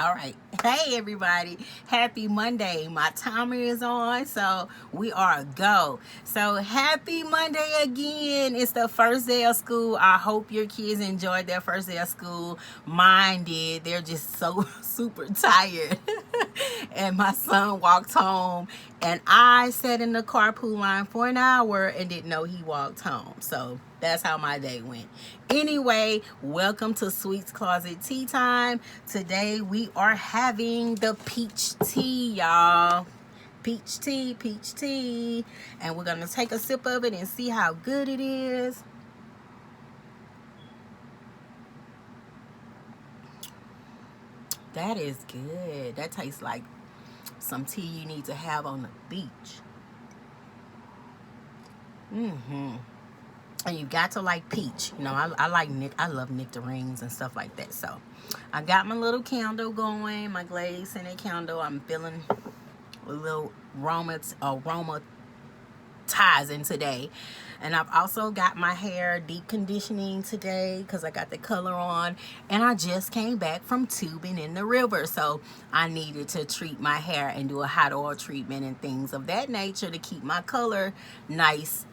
All right. Hey, everybody. Happy Monday. My timer is on, so we are a go. So, happy Monday again. It's the first day of school. I hope your kids enjoyed their first day of school. Mine did. They're just so super tired. And my son walked home, and I sat in the carpool line for an hour and didn't know he walked home. So, that's how my day went. Anyway, welcome to Sweet's Closet Tea Time. Today we are having the peach tea, y'all. Peach tea, peach tea. And we're going to take a sip of it and see how good it is. That is good. That tastes like some tea you need to have on the beach. And you got to like peach. You know, I love nectarines and stuff like that. So I got my little candle going, my glazed scented candle. I'm feeling a little aromatizing today. And I've also got my hair deep conditioning today because I got the color on. And I just came back from tubing in the river. So I needed to treat my hair and do a hot oil treatment and things of that nature to keep my color nice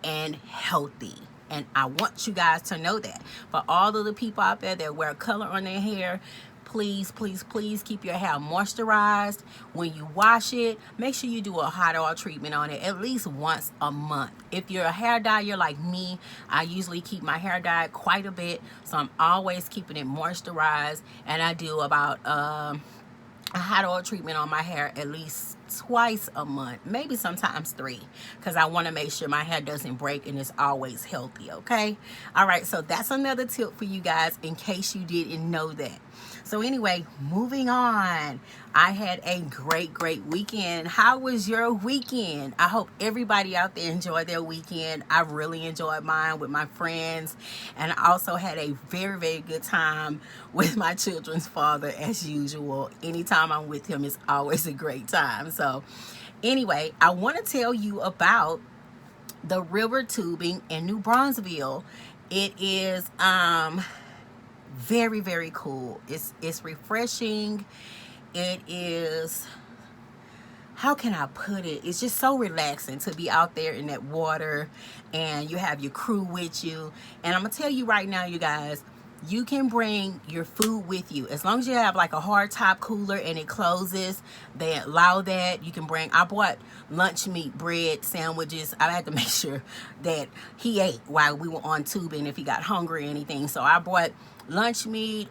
and healthy. And I want you guys to know that. For all of the people out there that wear color on their hair, please, please, please keep your hair moisturized. When you wash it, make sure you do a hot oil treatment on it at least once a month. If you're a hair dyer like me, I usually keep my hair dyed quite a bit, so I'm always keeping it moisturized. And I do about a hot oil treatment on my hair at least twice a month, maybe sometimes 3, because I want to make sure my hair doesn't break and it's always healthy. Okay, all right, so that's another tip for you guys in case you didn't know that. So anyway, moving on. I had a great weekend. How was your weekend? I hope everybody out there enjoyed their weekend. I really enjoyed mine with my friends, and I also had a very good time with my children's father as usual. Anytime I'm with him, it's always a great time. So anyway, I want to tell you about the river tubing in New Braunfels. It is very cool. It's refreshing. It is, how can I put it? It's just so relaxing to be out there in that water, and you have your crew with you. And I'm gonna tell you right now, you guys, you can bring your food with you as long as you have like a hard top cooler and it closes. They allow that. You can bring, I bought lunch meat, bread, sandwiches. I had to make sure that he ate while we were on tubing if he got hungry or anything. So I bought lunch meat,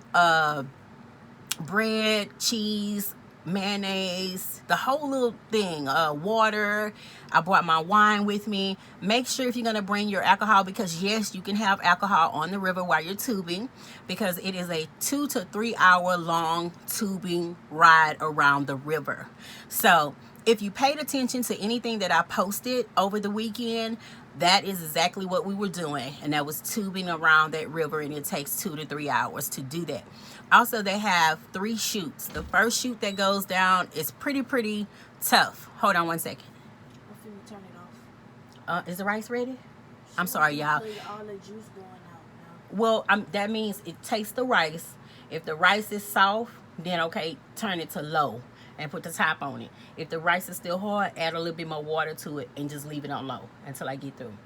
bread, cheese, mayonnaise, the whole little thing, water. I brought my wine with me. Make sure if you're going to bring your alcohol, because yes, you can have alcohol on the river while you're tubing, because it is a 2 to 3 hour long tubing ride around the river. So if you paid attention to anything that I posted over the weekend, that is exactly what we were doing, and that was tubing around that river, and it takes 2 to 3 hours to do that. Also, they have 3 chutes. The first chute that goes down is pretty tough. Hold on one second. I'm finna turn it off. Is the rice ready? I'm sorry, y'all. All the juice going out now. Well, that means it tastes the rice. If the rice is soft, then okay, turn it to low and put the top on it. If the rice is still hard, add a little bit more water to it and just leave it on low until I get through.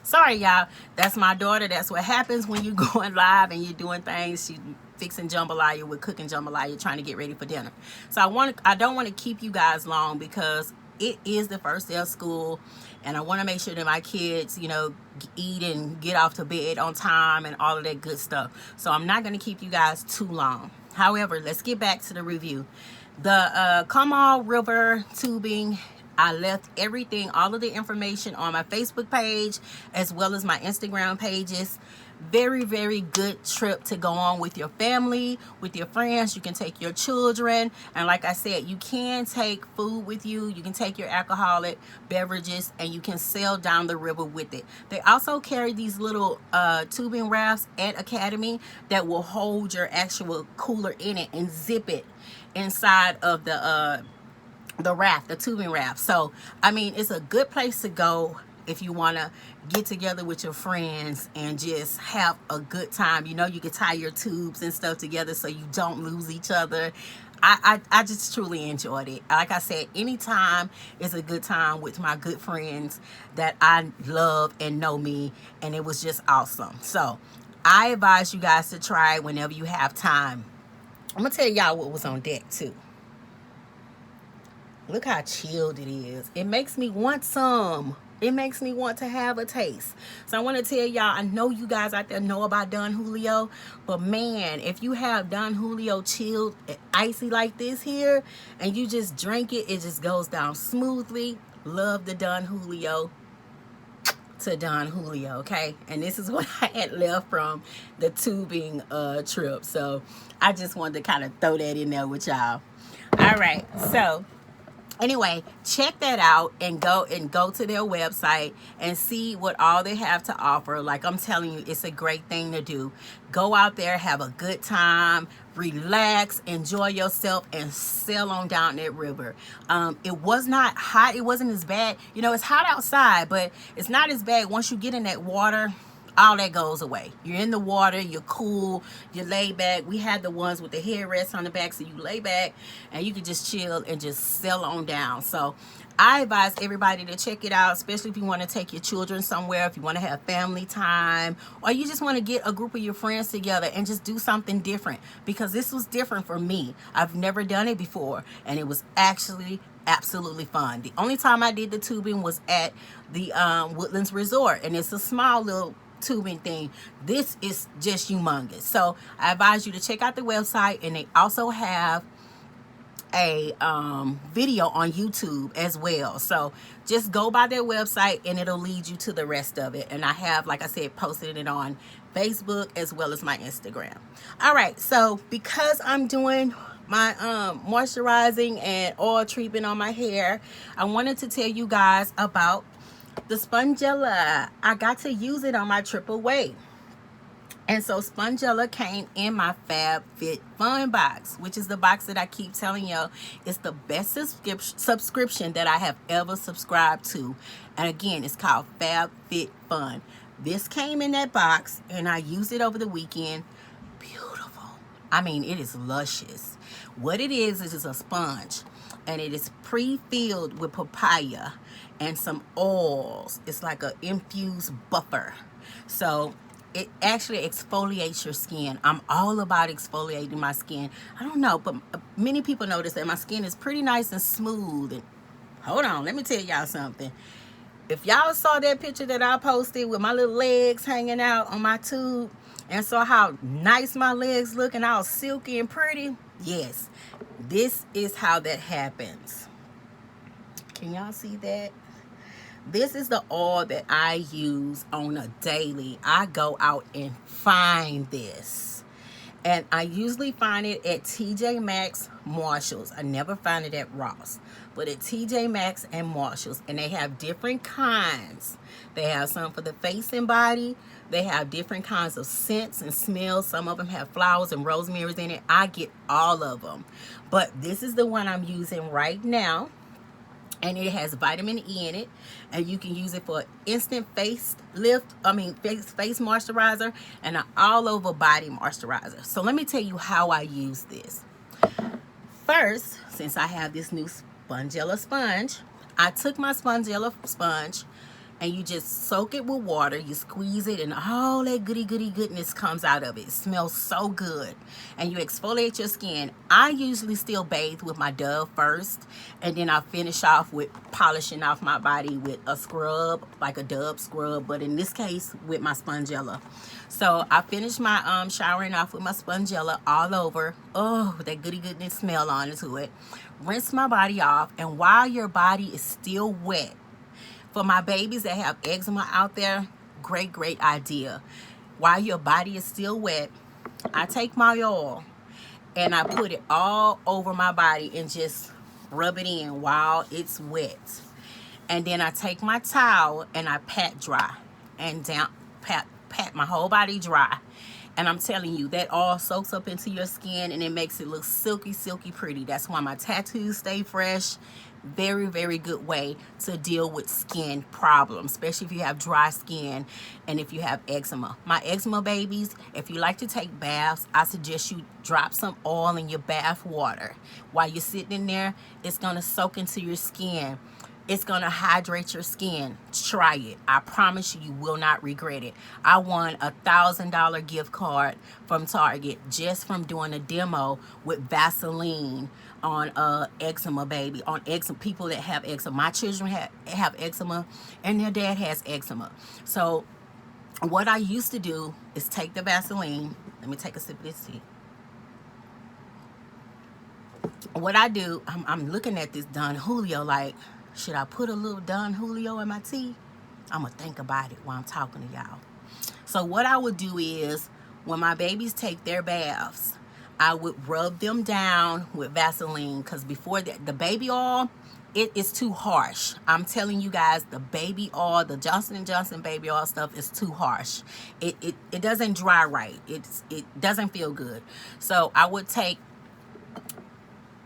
Sorry, y'all. That's my daughter. That's what happens when you're going live and you're doing things. She's fixing jambalaya. We're cooking jambalaya, trying to get ready for dinner. So I don't want to keep you guys long because it is the first day of school, and I want to make sure that my kids, you know, eat and get off to bed on time and all of that good stuff. So I'm not going to keep you guys too long. However, let's get back to the review. The Comal River tubing, I left everything, all of the information on my Facebook page as well as my Instagram pages. Very good trip to go on with your family, with your friends. You can take your children, and like I said, you can take food with you. You can take your alcoholic beverages, and you can sail down the river with it. They also carry these little tubing rafts at Academy that will hold your actual cooler in it and zip it inside of the raft, the tubing raft. So I mean, it's a good place to go if you want to get together with your friends and just have a good time. You know, you can tie your tubes and stuff together so you don't lose each other. I just truly enjoyed it. Like I said, anytime is a good time with my good friends that I love and know me, and it was just awesome. So I advise you guys to try it whenever you have time. I'm gonna tell y'all what was on deck too. Look how chilled it is. It makes me want some. It makes me want to have a taste. So I want to tell y'all, I know you guys out there know about Don Julio, but man, if you have Don Julio chilled icy like this here, and you just drink it, it just goes down smoothly. Love the Don Julio to Don Julio, okay? And this is what I had left from the tubing trip. So I just wanted to kind of throw that in there with y'all. All right, so anyway, check that out and go to their website and see what all they have to offer. Like I'm telling you, it's a great thing to do. Go out there, have a good time, relax, enjoy yourself, and sail on down that river. It was not hot. It wasn't as bad. You know, it's hot outside, but it's not as bad once you get in that water. All that goes away. You're in the water, you're cool, you lay back. We had the ones with the headrests on the back, so you lay back and you can just chill and just sail on down. So I advise everybody to check it out, especially if you want to take your children somewhere, if you want to have family time, or you just want to get a group of your friends together and just do something different, because this was different for me. I've never done it before, and it was actually absolutely fun. The only time I did the tubing was at the Woodlands Resort, and it's a small little tubing thing. This is just humongous. So I advise you to check out the website, and they also have a video on YouTube as well. So just go by their website and it'll lead you to the rest of it. And I have, like I said, posted it on Facebook as well as my Instagram. All right, so because I'm doing my moisturizing and oil treatment on my hair, I wanted to tell you guys about the Spongella. I got to use it on my triple weight. And so Spongella came in my FabFitFun box, which is the box that I keep telling you is the best subscription that I have ever subscribed to. And again, it's called FabFitFun. This came in that box, and I used it over the weekend. Beautiful. I mean, it is luscious. What it is a sponge, and it is pre-filled with papaya and some oils. It's like an infused buffer. So it actually exfoliates your skin. I'm all about exfoliating my skin. I don't know, but many people notice that my skin is pretty nice and smooth. And hold on, let me tell y'all something. If y'all saw that picture that I posted with my little legs hanging out on my tube and saw how nice my legs look and all silky and pretty, yes, this is how that happens. Can y'all see that? This is the oil that I use on a daily. I go out and find this. And I usually find it at TJ Maxx, Marshalls. I never find it at Ross. But at TJ Maxx and Marshalls. And they have different kinds. They have some for the face and body. They have different kinds of scents and smells. Some of them have flowers and rosemaries in it. I get all of them. But this is the one I'm using right now. And it has vitamin E in it, and you can use it for instant face moisturizer and an all over body moisturizer. So let me tell you how I use this. First, since I have this new Spongella sponge, I took my Spongella sponge and you just soak it with water. You squeeze it and all that goodness comes out of it. It smells so good. And you exfoliate your skin. I usually still bathe with my Dove first, and then I finish off with polishing off my body with a scrub, like a Dove scrub, but in this case with my Spongella. So I finish my showering off with my Spongella all over. Oh, that goodness smell onto it. Rinse my body off, and while your body is still wet, for my babies that have eczema out there, great idea. While your body is still wet, I take my oil and I put it all over my body and just rub it in while it's wet. And then I take my towel and I pat dry and pat my whole body dry. And I'm telling you, that all soaks up into your skin and it makes it look silky, silky pretty. That's why my tattoos stay fresh. Very, very good way to deal with skin problems, especially if you have dry skin and if you have eczema. My eczema babies, if you like to take baths, I suggest you drop some oil in your bath water. While you're sitting in there, it's going to soak into your skin. It's going to hydrate your skin. Try it. I promise you, you will not regret it. I won a $1,000 gift card from Target just from doing a demo with Vaseline on eczema, baby. On eczema, people that have eczema. My children have eczema and their dad has eczema. So what I used to do is take the Vaseline. Let me take a sip of this tea. What I do, I'm looking at this Don Julio like, should I put a little Don Julio in my tea? I'm going to think about it while I'm talking to y'all. So what I would do is, when my babies take their baths, I would rub them down with Vaseline, because before that, the baby oil, it is too harsh. I'm telling you guys, the baby oil, the Johnson & Johnson baby oil stuff is too harsh. It doesn't dry right. It doesn't feel good. So I would take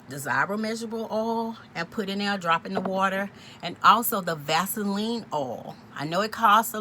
desirable measurable oil and put in there, drop in the water, and also the Vaseline oil. I know it costs,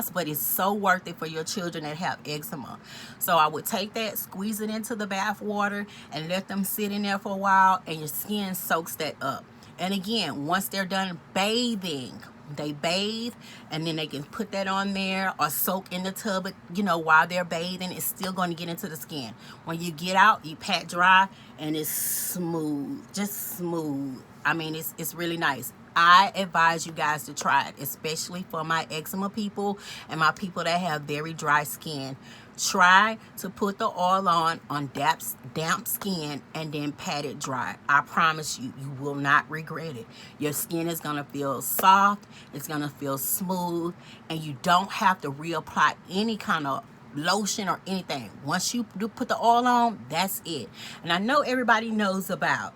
but it's so worth it for your children that have eczema. So I would take that, squeeze it into the bath water, and let them sit in there for a while, and your skin soaks that up. And again, once they're done bathing, they bathe, and then they can put that on there or soak in the tub, while they're bathing. It's still going to get into the skin. When you get out, you pat dry, and it's smooth, just smooth. I mean, it's really nice. I advise you guys to try it, especially for my eczema people and my people that have very dry skin. Try to put the oil on damp skin and then pat it dry. I promise you, you will not regret it. Your skin is going to feel soft. It's going to feel smooth. And you don't have to reapply any kind of lotion or anything. Once you do put the oil on, that's it. And I know everybody knows about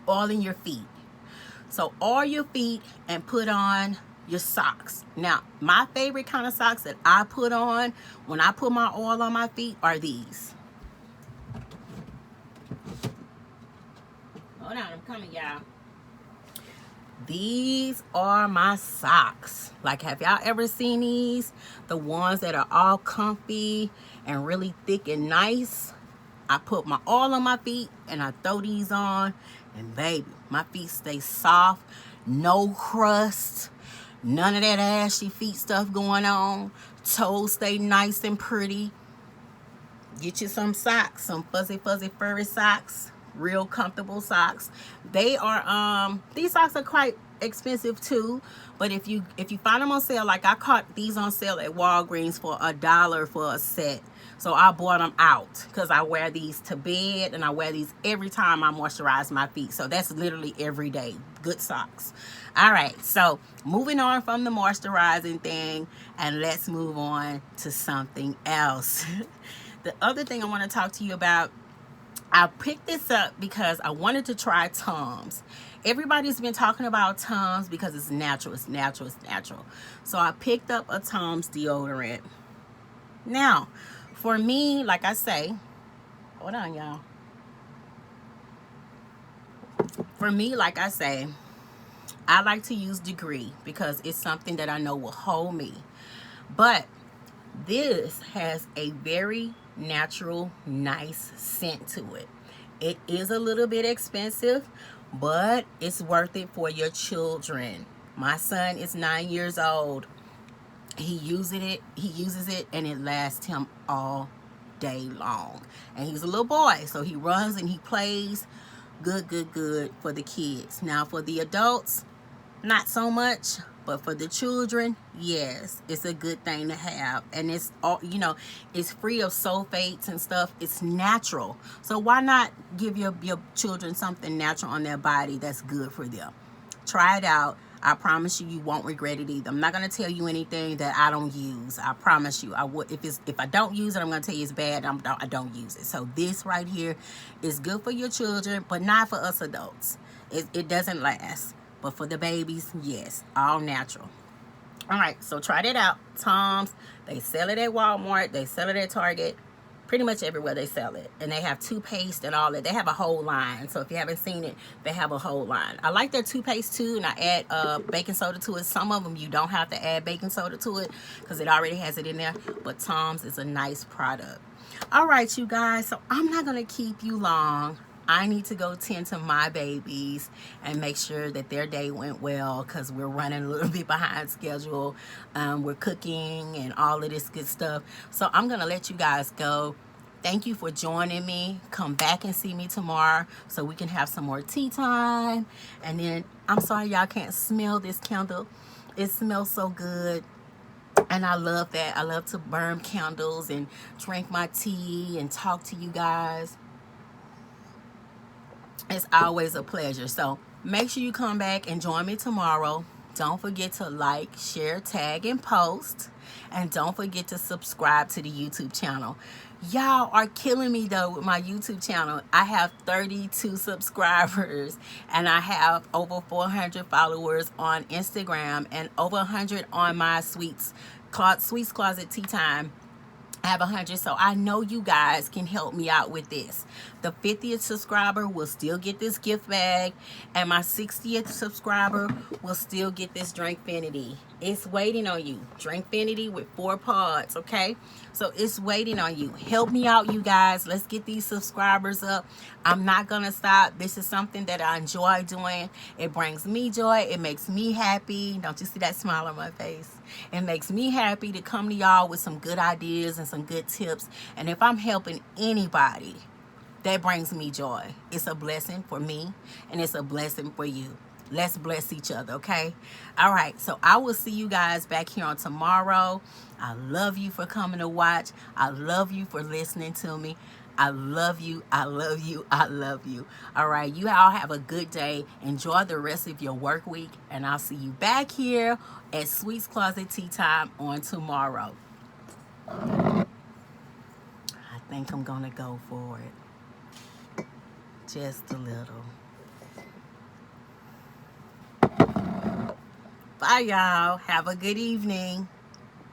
oiling your feet. So oil your feet and put on your socks. Now, my favorite kind of socks that I put on when I put my oil on my feet are these. Hold on, I'm coming, y'all. These are my socks. Like, have y'all ever seen these? The ones that are all comfy and really thick and nice. I put my oil on my feet and I throw these on, and baby, my feet stay soft, no crust, none of that ashy feet stuff going on. Toes stay nice and pretty. Get you some socks, some fuzzy furry socks, real comfortable socks. They are these socks are quite expensive too, but if you find them on sale, like I caught these on sale at Walgreens for $1 for a set. So I bought them out because I wear these to bed, and I wear these every time I moisturize my feet. So that's literally every day. Good socks. All right, so moving on from the moisturizing thing, and let's move on to something else. The other thing I want to talk to you about, I picked this up because I wanted to try Tums. Everybody's been talking about Tums because it's natural. It's natural. It's natural. So I picked up a Tums deodorant. Now, for me, like I say, hold on, y'all. For me, like I say, I like to use Degree because it's something that I know will hold me. But this has a very natural, nice scent to it. It is a little bit expensive, but it's worth it for your children. My son is 9 years old. He uses it, and it lasts him all day long. And he's a little boy, so he runs and he plays. Good for the kids. Now for the adults, not so much, but for the children, yes, it's a good thing to have. And it's all, it's free of sulfates and stuff. It's natural. So why not give your children something natural on their body that's good for them? Try it out. I promise you, you won't regret it either. I'm not going to tell you anything that I don't use. I promise you. I would if I don't use it, I'm going to tell you it's bad. I don't use it. So this right here is good for your children, but not for us adults. It doesn't last. But for the babies, yes, all natural. All right, so try that out. Tums, they sell it at Walmart. They sell it at Target. Pretty much everywhere they sell it. And they have toothpaste and all that. They have a whole line. So if you haven't seen it, they have a whole line. I like their toothpaste too, and I add baking soda to it. Some of them you don't have to add baking soda to it because it already has it in there. But Tom's is a nice product. All right, you guys. So I'm not going to keep you long. I need to go tend to my babies and make sure that their day went well because we're running a little bit behind schedule. We're cooking and all of this good stuff. So I'm going to let you guys go. Thank you for joining me. Come back and see me tomorrow so we can have some more tea time. And then, I'm sorry y'all can't smell this candle. It smells so good. And I love that. I love to burn candles and drink my tea and talk to you guys. It's always a pleasure. So make sure you come back and join me tomorrow. Don't forget to like, share, tag, and post. And don't forget to subscribe to the YouTube channel. Y'all are killing me though with my YouTube channel. I have 32 subscribers and I have over 400 followers on Instagram and over 100 on my Sweets Closet Tea Time. I have 100, so I know you guys can help me out with this. The 50th subscriber will still get this gift bag, and my 60th subscriber will still get this Drinkfinity. It's waiting on you. Drinkfinity with 4 pods, okay? So it's waiting on you. Help me out, you guys. Let's get these subscribers up. I'm not going to stop. This is something that I enjoy doing. It brings me joy. It makes me happy. Don't you see that smile on my face? It makes me happy to come to y'all with some good ideas and some good tips. And if I'm helping anybody, that brings me joy. It's a blessing for me and it's a blessing for you. Let's bless each other, okay? All right, so I will see you guys back here on tomorrow. I love you for coming to watch. I love you for listening to me. I love you. I love you. I love you. All right, you all have a good day. Enjoy the rest of your work week, and I'll see you back here at Sweets Closet Tea Time on tomorrow. I think I'm going to go for it. Just a little. Bye, y'all. Have a good evening.